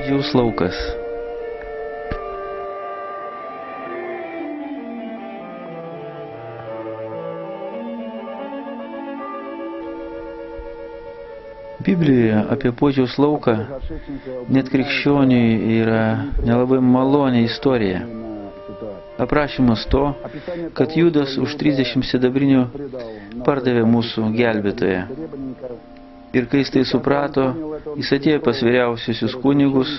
Podžiaus laukas. Biblijoje apie Podžiaus lauką net krikščioniui yra nelabai malonė istorija. Aprašymas to, kad Judas už 30 sidabrinių pardavė mūsų gelbėtoją. Ir kai jis tai suprato, jis atėjo pas vyriausiusius kunigus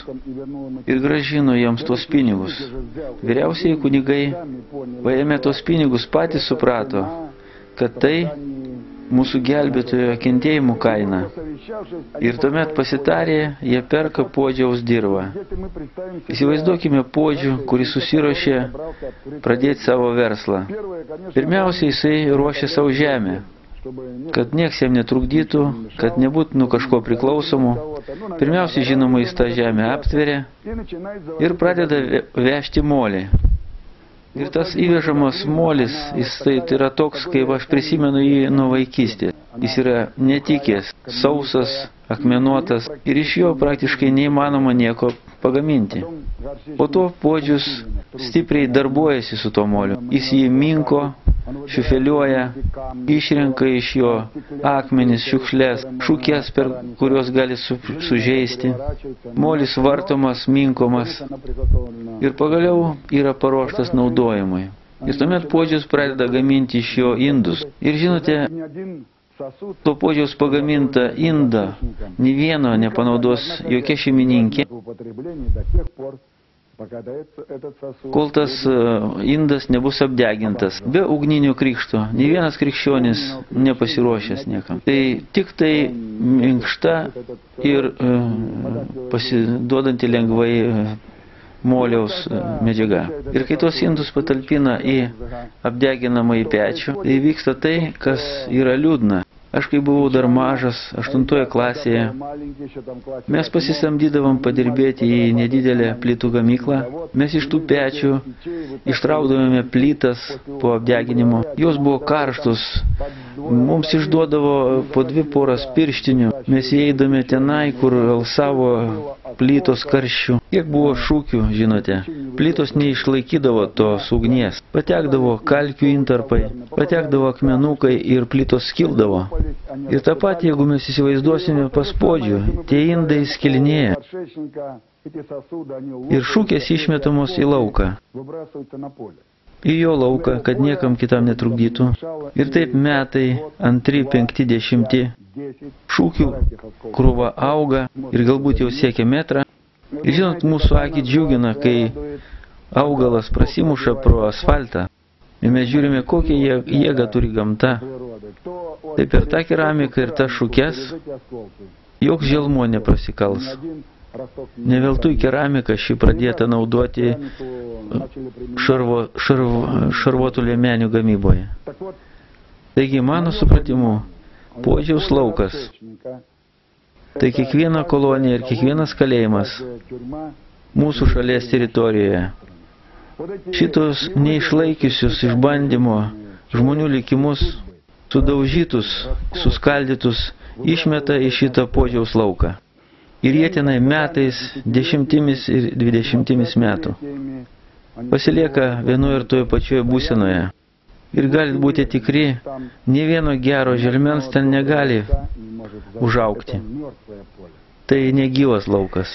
ir grąžino jiems tos pinigus. Vyriausieji kunigai, paėmę tos pinigus, patys suprato, kad tai mūsų gelbėtojo kentėjimų kaina. Ir tuomet pasitarė, jie perka Podžiaus dirvą. Įsivaizduokime Podžių, kuris susiruošė pradėti savo verslą. Pirmiausia, jisai ruošė savo žemę, kad nieks jam netrukdytų, kad nebūtų nuo kažko priklausomų. Pirmiausia, žinoma, jis tą žemę aptveria ir pradeda vežti molį. Ir tas įvežamas molis, jis tai yra toks, kaip aš prisimenu jį nuo vaikystės. Jis yra netikęs, sausas, akmenuotas ir iš jo praktiškai neįmanoma nieko pagaminti. Po to Podžius stipriai darbuojasi su to moliu. Jis jį minko, šiufeliuoja, išrenka iš jo akmenis, šiukšlės, šukės, per kurios gali sužeisti. Molis vartomas, minkomas ir pagaliau yra paruoštas naudojimui. Ir tuomet Podžius pradeda gaminti iš jo indus. Ir žinote, to Podžiaus pagamintą indą nė vieno nepanaudos jokia šeimininkė, kol tas indas nebus apdegintas. Be ugninio krikšto, nė vienas krikščionis nepasiruošęs niekam. Tai tik tai minkšta ir pasiduodanti lengvai moliaus medžiaga. Ir kai tos indus patalpina į apdeginamą į pečių, tai vyksta tai, kas yra liūdna. Aš kai buvau dar mažas, 8 klasėje, mes pasisamdydavom padirbėti į nedidelę plytų gamyklą. Mes iš tų pečių ištraukdavome plytas po apdeginimo. Jos buvo karštos. Mums išduodavo po 2 poras pirštinių. Mes įeidame tenai, kur alsavo plytos karščių. Kiek buvo šūkių, žinote. Plytos neišlaikydavo tos ugnies. Patekdavo kalkių intarpai, patekdavo akmenukai ir plytos skildavo. Ir tą patį, jeigu mes įsivaizduosime pas Podžių, tie indai skilinėja. Ir šūkės išmetamos į lauką. Į jo lauką, kad niekam kitam netrukdytų. Ir taip metai, 2, 5, 10. Šūkių krūva auga ir galbūt jau siekia metrą. Ir žinot, mūsų akį džiugina, kai augalas prasimuša pro asfaltą. Ir mes žiūrime, kokią jėgą turi gamta. Tai per tą keramiką ir tas šukes joks želmuo neprasikals. Ne veltui keramika šį pradėta naudoti šarvuotų liemenių gamyboje. Taigi, mano supratimu, Podžiaus laukas tai kiekviena kolonija ir kiekvienas kalėjimas mūsų šalies teritorijoje. Šitos neišlaikiusius išbandymo žmonių likimus, sudaužytus, suskaldytus, išmeta į šitą Podžiaus lauką. Ir jie tenai metais, 10 ir 20 metų pasilieka vienoje ir toje pačioje būsenoje. Ir galit būti tikri, nė vieno gero želmens ten negali užaugti. Tai negyvas laukas.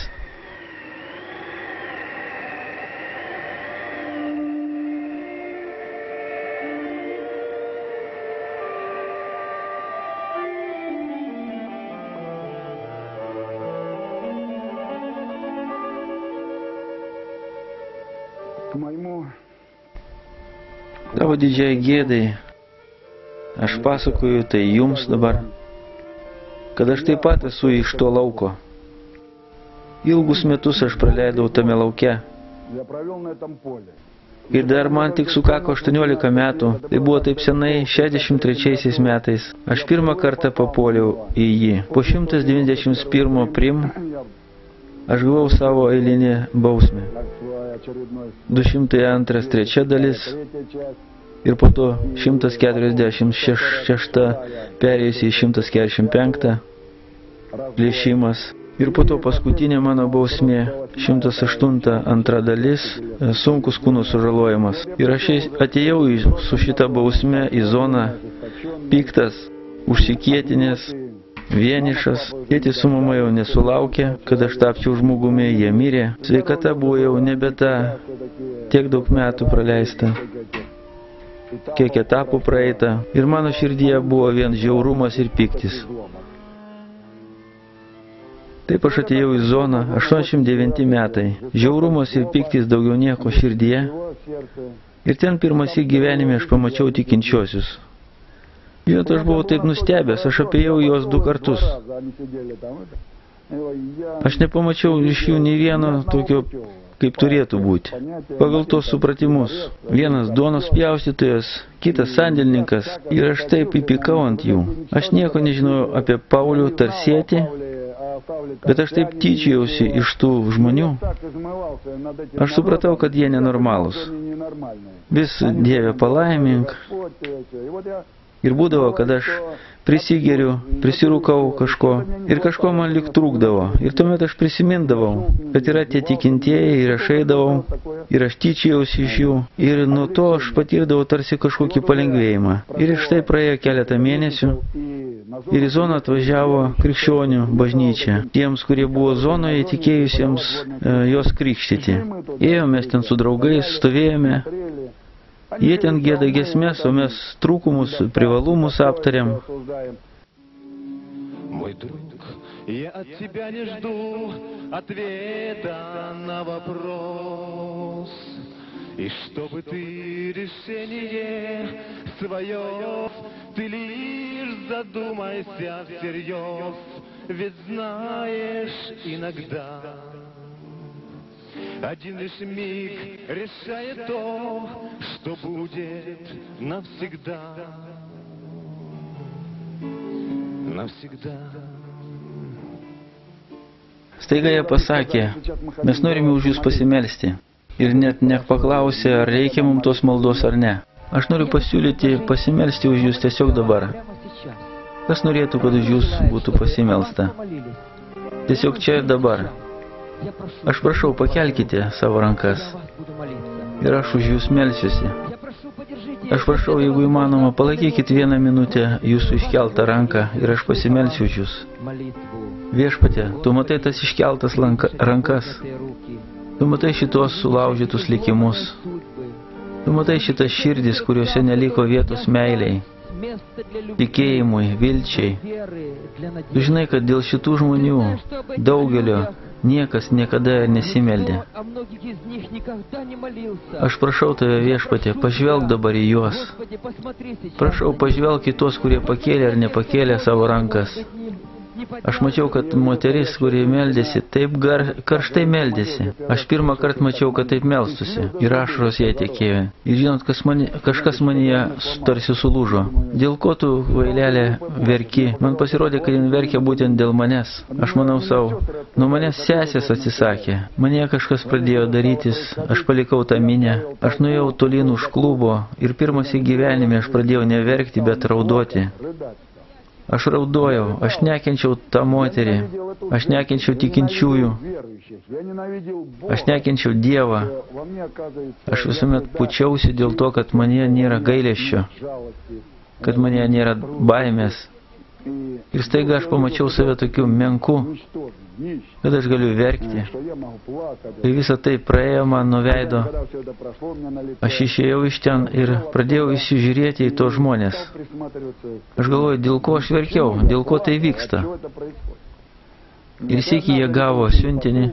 Tavo didžiai gėdai, aš pasakoju tai jums dabar, kad aš taip pat esu iš to lauko. Ilgus metus aš praleidau tame lauke. Ir dar man tik sukako 18 metų, tai buvo taip senai, 63 metais. Aš pirmą kartą papuoliau į jį. Po 191 prim aš gavau savo eilinį bausmę. 202 3 dalis ir po to 146 perėjusi į 145 plėšimas, Ir po to paskutinė mano bausmė, 108 antra dalis, sunkus kūno sužalojimas. Ir aš atėjau su šita bausme į zoną, piktas, užsikietinės, vienišas. Tėtis su mama jau nesulaukė, kad aš tapčiau žmogumi, jie mirė. Sveikata buvo jau nebe ta, tiek daug metų praleista, kiek etapų praeita. Ir mano širdyje buvo vien žiaurumas ir piktis. Taip aš atėjau į zoną, 89 metai. Žiaurumas ir piktis, daugiau nieko širdyje. Ir ten pirmąsyk gyvenime aš pamačiau tikinčiuosius. Vieto aš buvau taip nustebęs, aš apėjau juos 2 kartus. Aš nepamačiau iš jų nei vieno tokio, kaip turėtų būti. Pagal tos supratimus. Vienas duonos pjaustytojas, kitas sandėlininkas. Ir aš taip įpykau ant jų. Aš nieko nežinojau apie Paulių Tarsietį, bet aš taip tyčiausi iš tų žmonių. Aš supratau, kad jie nenormalūs. Vis Dieve palaimink. Ir būdavo, kad aš prisigeriu, prisirūkau kažko ir kažko man lyg trūkdavo. Ir tuomet aš prisimindavau, kad yra tie tikintieji ir aš eidavau ir aš tyčiausi iš jų. Ir nuo to aš patirdavau tarsi kažkokį palengvėjimą. Ir štai praėjo keletą mėnesių ir į zoną atvažiavo krikščionių bažnyčia. Tiems, kurie buvo zonoje, tikėjusiems jos krikštyti. Ėjomės ten su draugais, stovėjome. Jie ten gėda giesmės, o mes trūkumus, privalumus aptariam. Мой друг, я от тебя не жду ответа на вопрос. И чтобы ты решение свое, ты лишь задумайся всерьез, ведь знаешь иногда один лишь миг решает то, что будет навсегда. Навсegda. Staiga jie pasakė, mes norime už jūs pasimelsti. Ir net nepaklausė, ar reikia mums tos maldos ar ne. Aš noriu pasiūlyti pasimelsti už jūs tiesiog dabar. Kas norėtų, kad už jūs būtų pasimelsta? Tiesiog čia ir dabar. Aš prašau, pakelkite savo rankas. Ir aš už jūs melsiuosi. Aš prašau, jeigu įmanoma, palaikykit 1 minutę jūsų iškeltą ranką ir aš pasimelsiu už jūs. Viešpatie, tu matai tas iškeltas rankas. Tu matai šitos sulaužytus likimus. Tu matai šitas širdis, kuriuose neliko vietos meiliai, tikėjimui, vilčiai. Tu žinai, kad dėl šitų žmonių, daugelio, niekas niekada nesimeldė. Aš prašau tave, viešpatie, pažvelk dabar į juos. Prašau, pažvelk į tuos, kurie pakėlė ar nepakėlė savo rankas. Aš mačiau, kad moteris, kuri meldėsi, taip karštai meldėsi. Aš pirmą kartą mačiau, kad taip melstusi. Ir ašaros jai tekėjo. Ir žinot, kažkas manyje tarsi sulūžo. Dėl ko tu, vailelė, verki? Man pasirodė, kad jin verkia būtent dėl manęs. Aš manau savo, nuo manęs sesės atsisakė. Mane kažkas pradėjo darytis. Aš palikau tą minę. Aš nuėjau tolyn už klubo. Ir pirmas į gyvenime aš pradėjau neverkti, bet raudoti. Aš raudojau, aš nekenčiau tą moterį, aš nekenčiau tikinčiųjų, aš nekenčiau Dievą. Aš visuomet pučiausi dėl to, kad manyje nėra gailesčio, kad manyje nėra baimės. Ir staiga aš pamačiau save tokiu menku, kad aš galiu verkti. Ir visą tai praėjo man nuo veido. Aš išėjau iš ten ir pradėjau įsižiūrėti į tos žmonės. Aš galvoju, dėl ko aš verkiau, dėl ko tai vyksta. Ir sykį jie gavo siuntinį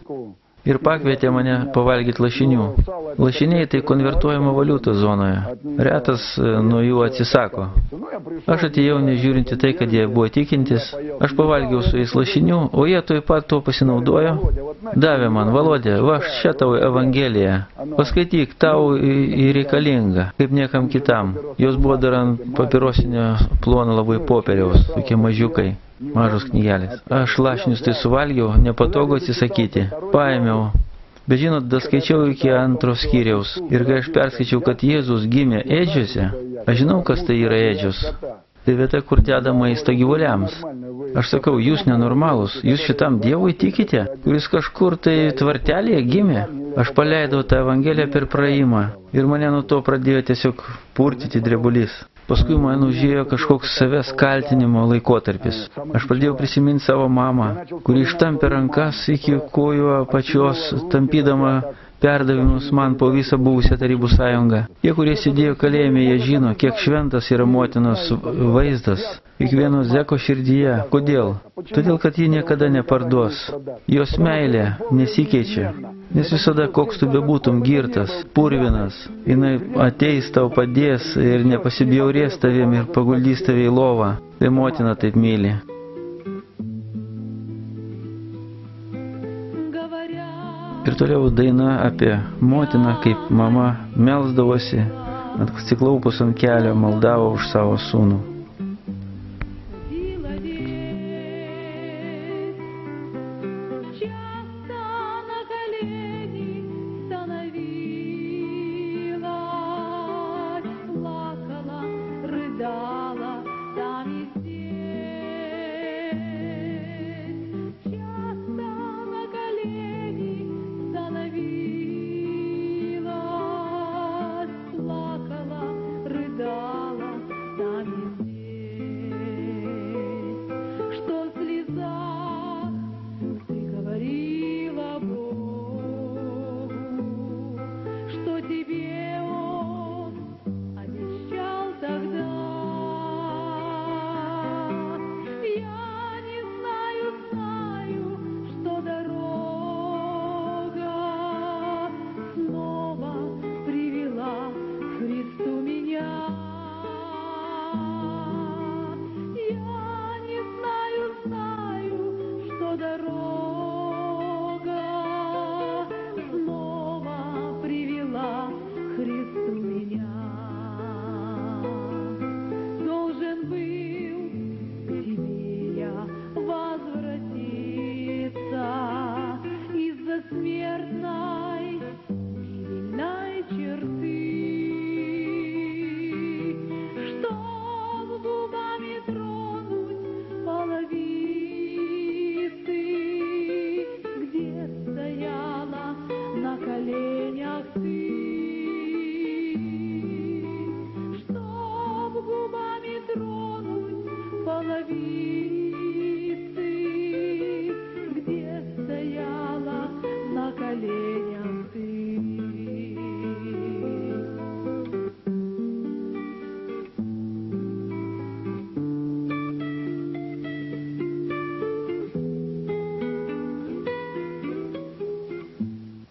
ir pakvietė mane pavalgyti lašinių. Lašiniai tai konvertuojama valiuta zonoje. Retas nuo jų atsisako. Aš atėjau nežiūrinti tai, kad jie buvo tikintis. Aš pavalgiau su jais lašinių, o jie tuoj pat to pasinaudojo. Davė man, Volodė, va čia tau Evangelija. Paskaityk, tau reikalinga, kaip niekam kitam. Jos buvo dar ant papirosinio plono labai popieriaus, tokie mažiukai. Mažos knygelės. Aš lašinius tai suvalgiau, nepatogu atsisakyti. Paėmiau. Bet žinot, daskaičiau iki 2 skyriaus. Ir kai aš perskaičiau, kad Jėzus gimė ėdžiuose, aš žinau, kas tai yra ėdžius. Tai vieta, kur dedama maistą gyvuliams. Aš sakau, jūs nenormalūs, jūs šitam Dievui tikite, kuris kažkur tai tvartelėje gimė. Aš paleidau tą Evangeliją per praėjimą ir mane nuo to pradėjo tiesiog purtyti drebulys. Paskui man užėjo kažkoks savęs kaltinimo laikotarpis. Aš pradėjau prisiminti savo mamą, kuri ištampė rankas iki kojų apačios, tampydama perdavimus man po visą buvusią Tarybų sąjungą. Tie, kurie sėdėjo kalėjime, jie žino, kiek šventas yra motinos vaizdas. Kiekvieno zeko širdyje. Kodėl? Todėl, kad ji niekada neparduos. Jos meilė nesikeičia. Nes visada, koks tu bebūtum girtas, purvinas, jinai ateis tau padės ir nepasibjaurės tavim ir paguldys tave į lovą. Tai motina taip myli. Ir toliau daina apie motiną, kaip mama melsdavosi, atsiklaupus ant kelio, maldavo už savo sūnų.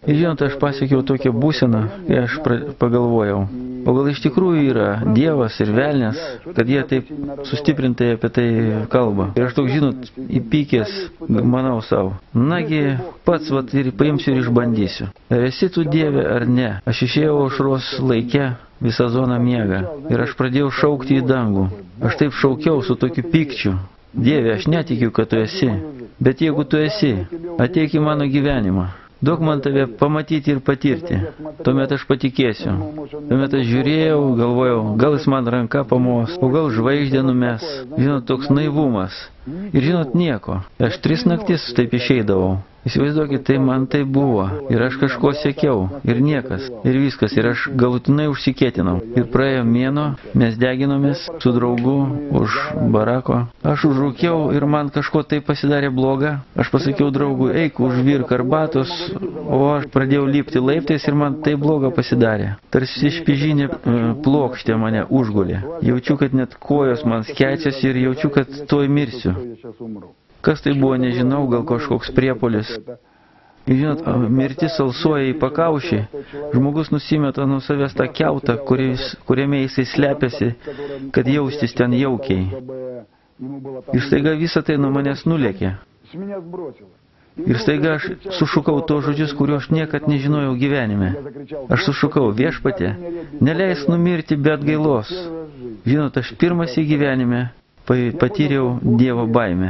Ir žinot, aš pasiekiau tokią būseną, kai aš pagalvojau, o gal iš tikrųjų yra Dievas ir velnias, kad jie taip sustiprintai apie tai kalba. Ir aš toks, žinot, įpykęs, manau savo, nagi pats vat ir paimsiu ir išbandysiu. Ar esi tu Dieve ar ne? Aš išėjau aušros laike, visą zoną miegą, ir aš pradėjau šaukti į dangų. Aš taip šaukiau su tokiu pykčiu. Dieve, aš netikiu, kad tu esi, bet jeigu tu esi, ateik į mano gyvenimą. Duok man tave pamatyti ir patirti. Tuomet aš patikėsiu. Tuomet aš žiūrėjau, galvojau, gal jis man ranką pamos, o gal žvaigždė numes. Žinot, toks naivumas. Ir žinot, nieko. Aš 3 naktis taip išeidavau. Įsivaizduokit, tai man tai buvo. Ir aš kažko siekiau. Ir niekas. Ir viskas. Ir aš galutinai užsikėtinau. Ir praėjo mėnuo, mes deginomės su draugu už barako. Aš užrūkiau ir man kažko tai pasidarė bloga. Aš pasakiau draugui, eik užvirk arbatos, o aš pradėjau lipti laiptais ir man tai bloga pasidarė. Tarsi špižinė plokštė mane užgulė. Jaučiu, kad net kojos man skeičiasi ir jaučiu, kad tuoj mirsiu. Kas tai buvo, nežinau, gal kažkoks priepuolis. Ir žinot, mirtis alsuoja į pakaušį, žmogus nusimeta nuo savęs tą kiautą, kuriame jisai slepiasi, kad jaustis ten jaukiai. Ir staiga visą tai nuo manęs nulėkė. Ir staiga aš sušukau to žodžius, kuriuo aš niekad nežinojau gyvenime. Aš sušukau, viešpatie, neleisk numirti be atgailos. Žinot, aš pirmas į gyvenime patyriau Dievo baimę.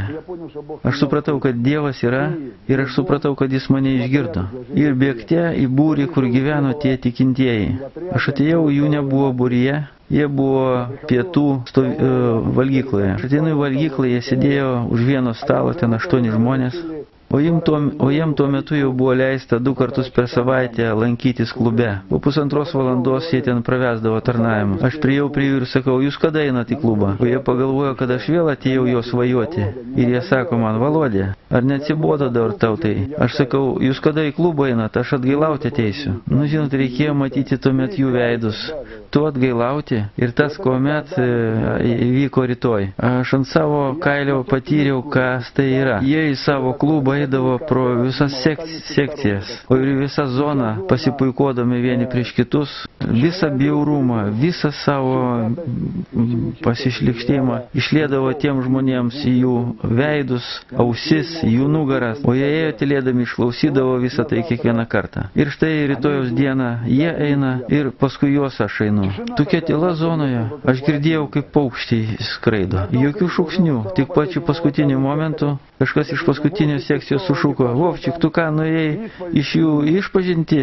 Aš supratau, kad Dievas yra ir aš supratau, kad jis mane išgirdo. Ir bėgte į būrį, kur gyveno tie tikintieji. Aš atėjau, jų nebuvo būryje, Jie buvo pietų valgykloje. Aš ateinu į valgyklą, jie sėdėjo už vieno stalo, ten 8 žmonės. O jiem tuo metu jau buvo leista 2 kartus per savaitę lankytis klube. Po 1,5 valandos jie ten pravesdavo tarnavimus. Aš priėjau prie jų ir sakau, jūs kada einate į klubą? O jie pagalvojo, kad aš vėl atėjau jo svajoti. Ir jie sako man, Volodė, ar neatsibodo dar tau tai? Aš sakau, jūs kada į klubą einate, aš atgailauti ateisiu. Nu, žinot, reikėjo matyti tuomet jų veidus. Tu atgailauti ir tas, kuomet įvyko rytoj. Aš ant savo kailio patyriau, kas tai yra. Jie į savo klubą eidavo pro visas sekcijas, o ir visą zoną pasipuikuodami vieni prieš kitus, visą bjaurumą, visą savo pasišlikštėjimą išliedavo tiem žmonėms į jų veidus, ausis, jų nugaras, o jie ėjo tylėdami, išklausydavo visą tai kiekvieną kartą. Ir štai rytojaus dieną jie eina ir paskui juos aš einu. Tokia tyla zonoje, aš girdėjau, kaip paukščiai skraido. Jokių šūksnių, tik pačiu paskutiniu momentu kažkas iš paskutinio sekcijos sušūko, Vovčik, tu ką nuėjai iš jų išpažinti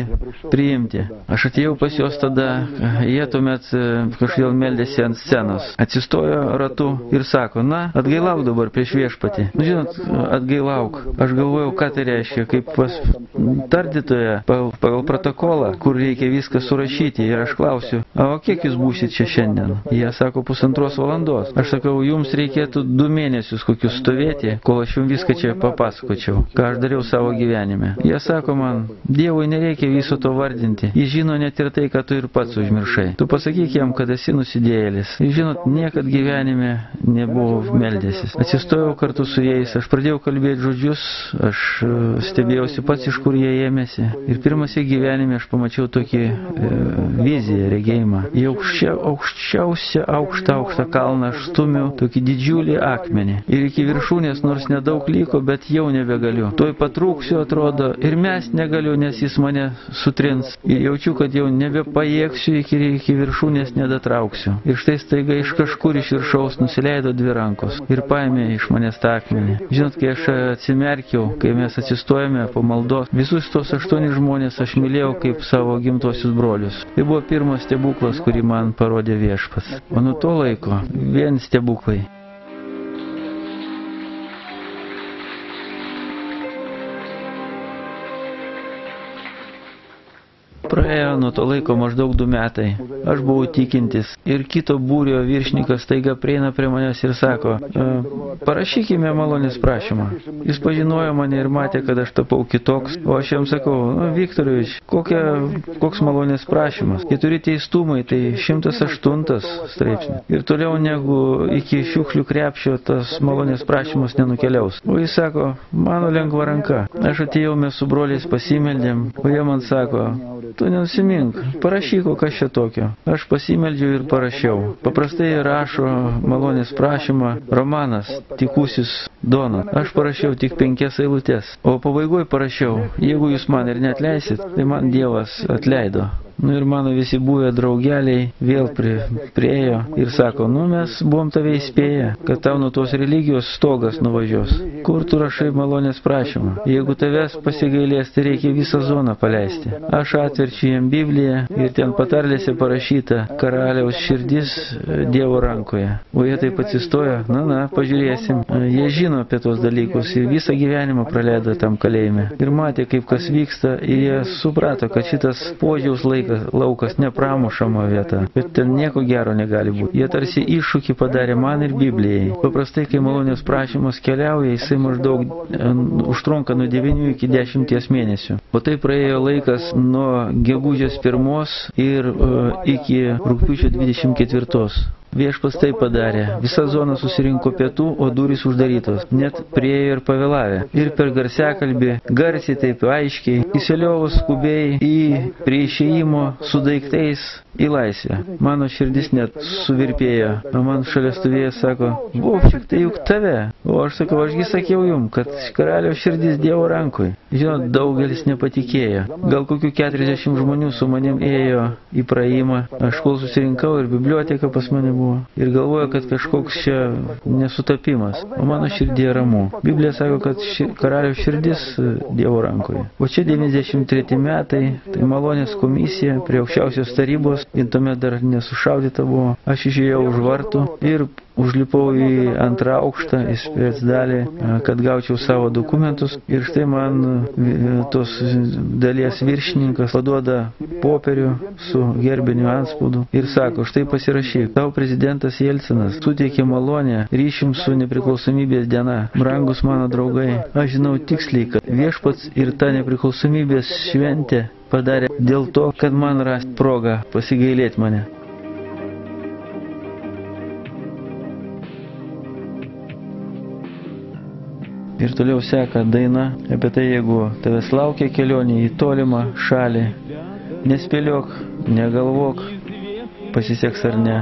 priimti? Aš atėjau pas juos tada, jie tuomet kažkodėl meldėsi ant scenos. Atsistojo ratu ir sako, na, atgailauk dabar prieš viešpatį. Nu, žinot, atgailauk. Aš galvojau, ką tai reiškia, kaip pas tardytoje pagal protokolą, kur reikia viską surašyti. Ir aš klausiu, o kiek jūs būsit čia šiandien? Jie sako, 1,5 valandos. Aš sakau, jums reikėtų 2 mėnesius kokius stovėti, kol aš jums viską čia papasakočiau, ką aš dariau savo gyvenime. Jie sako man, Dievui nereikia viso to vardinti. Jis žino net ir tai, ką tu ir pats užmiršai. Tu pasakyk jam, kad esi nusidėjėlis. Žinot, niekad gyvenime nebuvau meldęsis. Atsistojau kartu su jais, aš pradėjau kalbėti žodžius, aš stebėjausi pats, iš kur jie ėmėsi. Ir pirmas į gyvenime aš pamačiau tokį viziją, regėjimą. Į aukščiausią aukštą kalną aš stumiu tokį didžiulį akmenį. Ir iki viršūnės, nors nedaug liko, bet jau nebegaliu. Tuoj patrūksiu, atrodo, ir mes negaliu, nes jis mane sutrins. Ir jaučiu, kad jau nebepajėgsiu, iki viršūnės nedatrauksiu. Ir štai staiga iš kažkur iš viršaus nusileido 2 rankos ir paėmė iš manęs tą akmenį. Žinot, kai aš atsimerkiau, kai mes atsistojame po maldos, visus tos 8 žmonės aš mylėjau kaip savo gimtuosius brolius. Tai buvo pirmas stebuklas, kurį man parodė viešpats. O nuo to laiko vien stebuklai. Praėjo nuo to laiko maždaug 2 metai. Aš buvau tikintis. Ir kito būrio viršininkas staiga prieina prie manęs ir sako, parašykime malonės prašymą. Jis pažinojo mane ir matė, kad aš tapau kitoks. O aš jam sakau, Viktorovič, koks malonės prašymas? 4 teistumai, tai 108 straipsnis. Ir toliau negu iki šiukšlių krepšio tas malonės prašymas nenukeliaus. O jis sako, mano lengva ranka. Aš atėjau, mes su broliais pasimeldėm, o jie man sako, tu nenusimink, parašyk, kas čia tokio. Aš pasimeldžiau ir parašiau. Paprastai rašo malonės prašymą Romanas, tikusis Dona. Aš parašiau tik 5 eilutes. O pabaigoje parašiau, jeigu jūs man ir neatleisit, tai man Dievas atleido. Nu ir mano visi buvę draugeliai vėl priejo ir sako, mes buvom tave įspėję, kad tau nuo tos religijos stogas nuvažiuos. Kur tu rašai malonės prašymą? Jeigu tavęs pasigailės, tai reikia visą zoną paleisti. Aš atverčiu jam Bibliją ir ten patarlėse parašyta karaliaus širdis Dievo rankoje. O jie taip atsistojo, pažiūrėsim. Jie žino apie tos dalykus ir visą gyvenimą praleido tam kalėjime. Ir matė, kaip kas vyksta ir jie suprato, kad šitas požiaus laukas nepramušama vieta, bet ten nieko gero negali būti. Jie tarsi iššūkį padarė man ir Biblijai. Paprastai, kai malonės prašymas keliauja, jisai maždaug užtrunka nuo 9 iki 10 mėnesių. O tai praėjo laikas nuo gegužės 1 ir iki rugpjūčio 24. Viešpats tai padarė. Visa zona susirinko pietų, o durys uždarytos. Net priejo ir pavėlavę. Ir per garsiakalbį, garsiai taip aiškiai, įsiliovus skubiai prie išėjimo su daiktais į laisvę. Mano širdis net suvirpėjo. O man šalia stovėjo sako, Vovčik, tai juk tave. O aš sakau, ašgi sakiau jum, kad karaliaus širdis Dievo rankoj. Žinot, daugelis nepatikėjo. Gal kokių 40 žmonių su manim ėjo į praėjimą. Aš kol susirinkau ir biblioteka pas mane buvo buvo ir galvoja, kad kažkoks čia nesutapimas, o mano širdie ramu. Biblija sako, kad karaliaus širdis Dievo rankoje. O čia 93 metai, tai malonės komisija prie aukščiausios tarybos, ir tuomet dar nesušaudyta buvo. Aš išėjau už vartų ir užlipau į antrą aukštą, į specdalį, kad gaučiau savo dokumentus. Ir štai man tos dalies viršininkas paduoda popierių su gerbiniu antspaudu ir sako, štai pasirašyk, tau prezidentas Jelcinas suteikė malonę ryšium su nepriklausomybės diena. Brangus mano draugai, aš žinau tiksliai, kad viešpats ir ta nepriklausomybės šventė padarė dėl to, kad man rast progą pasigailėti mane. Ir toliau seka daina apie tai, jeigu tavęs laukia kelionė į tolimą šalį, nespėliok, negalvok, pasiseks ar ne.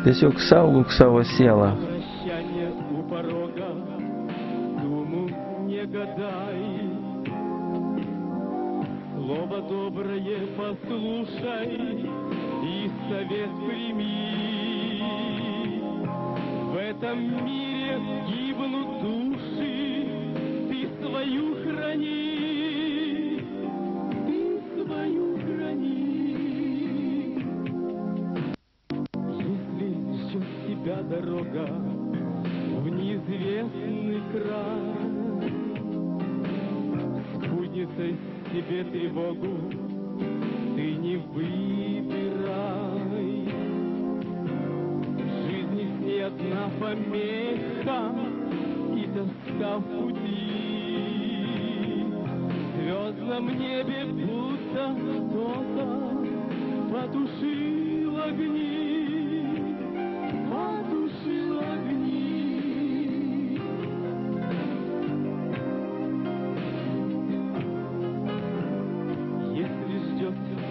Tiesiog saugok savo sielą. Слово доброе послушай и совет прими. В этом мире гибнут души, ты свою храни, ты свою храни. Если ждет тебя дорога в неизвестный край, спутницей тебе тревогу ты не выбирай. В жизни с ней одна помеха и тоска в пути. В звездном небе будто кто-то потушил огни, потушил огни.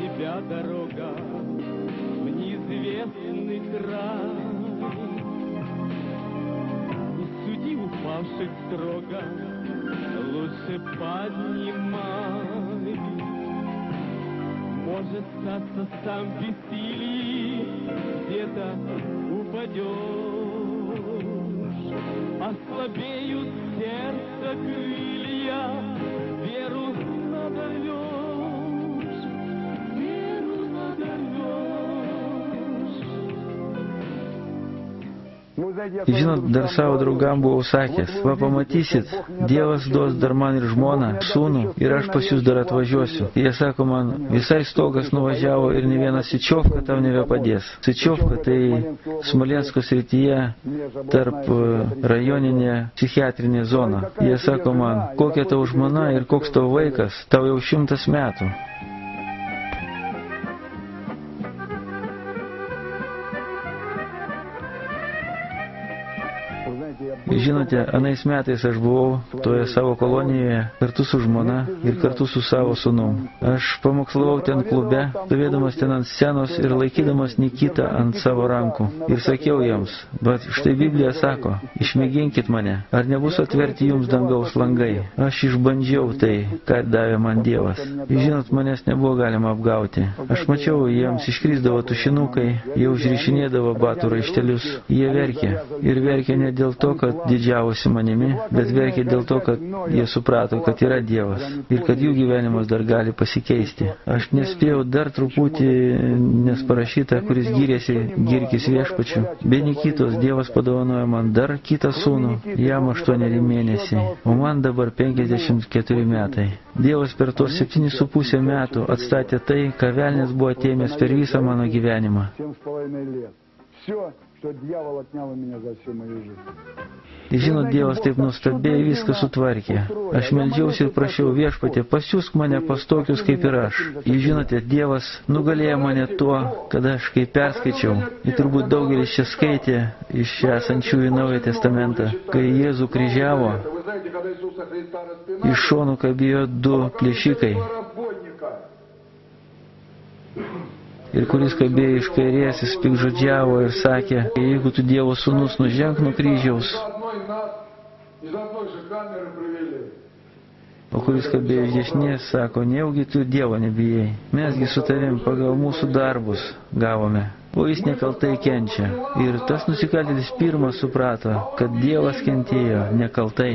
Тебя дорога в неизвестный край, не суди упавших строго, лучше поднимай. Может статься сам бессилий, где-то упадешь, ослабеют сердце крылья, веру надорвешь. Žinot, dar savo draugam buvau sakęs, va pamatysit, Dievas duos dar man ir žmoną, sūnų, ir aš pas jūs dar atvažiuosiu. Jie sako man, visai stogas nuvažiavo ir ne vienas Syčiovka tau nebepadės. Syčiovka tai Smolensko srityje tarp rajoninė psichiatrinė zona. Jie sako man, kokia tau žmona ir koks tau vaikas, tau jau 100 metų. Žinote, anais metais aš buvau toje savo kolonijoje kartu su žmona ir kartu su savo sūnum. Aš pamokslavau ten klube, stovėdamas ten ant scenos ir laikydamas Nikitą ant savo rankų. Ir sakiau jiems, bet štai Biblija sako, išmėginkit mane, ar nebus atverti jums dangaus langai. Aš išbandžiau tai, ką davė man Dievas. Žinot, manęs nebuvo galima apgauti. Aš mačiau, jiems iškrisdavo tušinukai, jie užrišinėdavo batų raištelius. Jie verkė. Ir verkė ne dėl to, kad didžiavosi manimi, bet verkė dėl to, kad jie suprato, kad yra Dievas ir kad jų gyvenimas dar gali pasikeisti. Aš nespėjau dar truputį, nes parašyta, kuris gyrėsi, girkis viešpačiu. Be Nikitos Dievas padovanojo man dar kitą sūnų, jam 8 mėnesiai, o man dabar 54 metai. Dievas per tos 7,5 metų atstatė tai, ką velnias buvo atėmęs per visą mano gyvenimą. Ir žinot, Dievas taip nuostabiai viską sutvarkė. Aš meldžiausi ir prašiau Viešpatie, pasiųsk mane pas tokius kaip ir aš. Ir žinote, Dievas nugalėjo mane tuo, kad aš kai perskaičiau, ir turbūt daugelis čia skaitė iš esančiųjų Naują Testamentą, kai Jėzų kryžiavo, iš šonų kabėjo 2 plėšikai. Ir kuris kabėjo iš kairės, jis pikžodžiavo ir sakė, jeigu tu Dievo sūnus, nuženk nuo kryžiaus. O kuris kalbėjo iš dešinės, sako, nejaugi tu Dievo nebijai. Mesgi su tavim pagal mūsų darbus gavome, o jis nekaltai kenčia. Ir tas nusikaltėlis pirmas suprato, kad Dievas kentėjo nekaltai.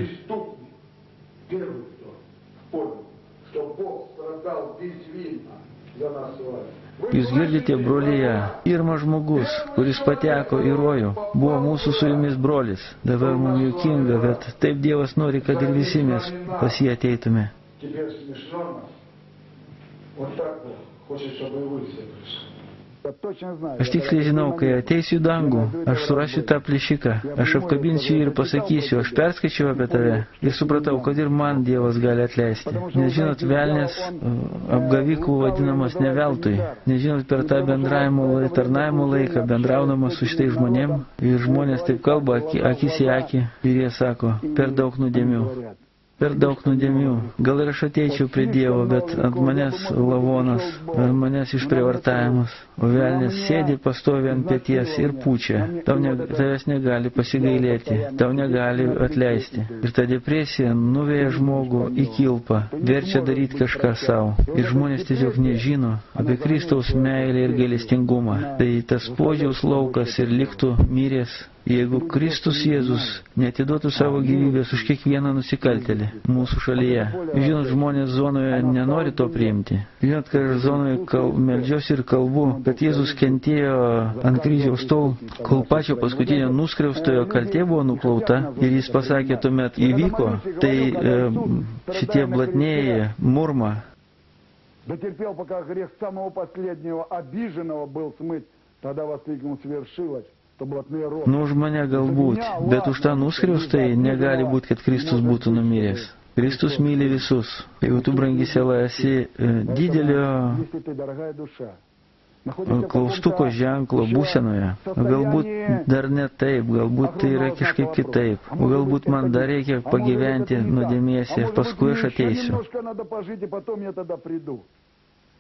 Jūs girdite, brolyje, pirmas žmogus, kuris pateko į rojų, buvo mūsų su jumis brolis. Dabar mums juokinga, bet taip Dievas nori, kad ir visi mes pas jį ateitume. Aš tiksliai žinau, kai ateisiu į dangų, aš surasiu tą plėšiką, aš apkabinsiu jį ir pasakysiu, aš perskaičiau apie tave ir supratau, kad ir man Dievas gali atleisti. Nes žinot, velnės apgavikų vadinamas ne veltui. Nes žinot, per tą tarnavimo laiką bendraudamas su šitais žmonėm ir žmonės taip kalba akis į akį ir jie sako, per daug nuodėmių. Per daug nuodėmių. Gal ir aš ateičiau prie Dievo, bet ant manęs lavonas, ant manęs išprievartavimas. O velnės sėdi pastovi ant peties ir pučia. Tavęs negali pasigailėti, tau negali atleisti. Ir ta depresija nuveja žmogų į kilpą, verčia daryti kažką savo. Ir žmonės tiesiog nežino apie Kristaus meilę ir gailestingumą. Tai tas požiaus laukas ir liktų miręs. Jeigu Kristus Jėzus neatiduotų savo gyvybės už kiekvieną nusikaltėlį mūsų šalyje. Žinot, žmonės zonoje nenori to priimti. Žinot, kad aš zonoje meldžiuosi ir kalbu, kad Jėzus kentėjo ant kryžiaus tol, kol pačio paskutinio nuskriaustojo kaltė buvo nuplauta ir jis pasakė tuomet įvyko, tai šitie blatnieji murma. Bet терпел, пока грех самого последнего обиженного был смыт, тогда воскликнул свершилось. Nu, už mane galbūt, bet už tą nuskriaustai negali būti, kad Kristus būtų numiręs. Kristus myli visus. Jeigu tu, brangi siela, esi didelio klaustuko ženklo būsenoje, galbūt dar ne taip, galbūt tai yra kažkaip kitaip, o galbūt man dar reikia pagyventi nuodėmėse, paskui aš ateisiu.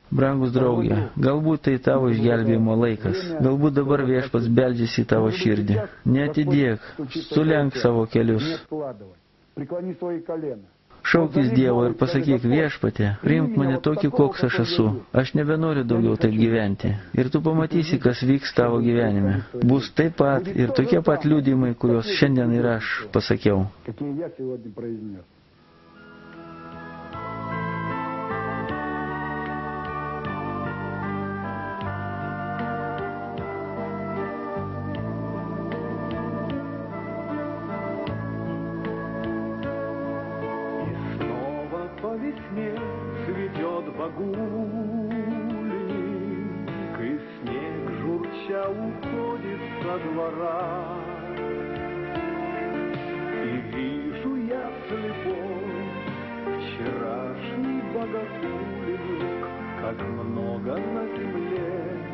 Brangus draugė, galbūt tai tavo išgelbėjimo laikas, galbūt dabar viešpats beldžiasi į tavo širdį. Neatidėk, sulenk savo kelius. Šaukis Dievo ir pasakyk viešpatė, priimk mane tokį, koks aš esu. Aš nebenoriu daugiau taip gyventi. Ir tu pamatysi, kas vyks tavo gyvenime. Bus taip pat ir tokie pat liudijimai, kuriuos šiandien ir aš pasakiau. Цветет багульник, и снег журча уходит со двора. И вижу я слепой вчерашний богохульник, как много на земле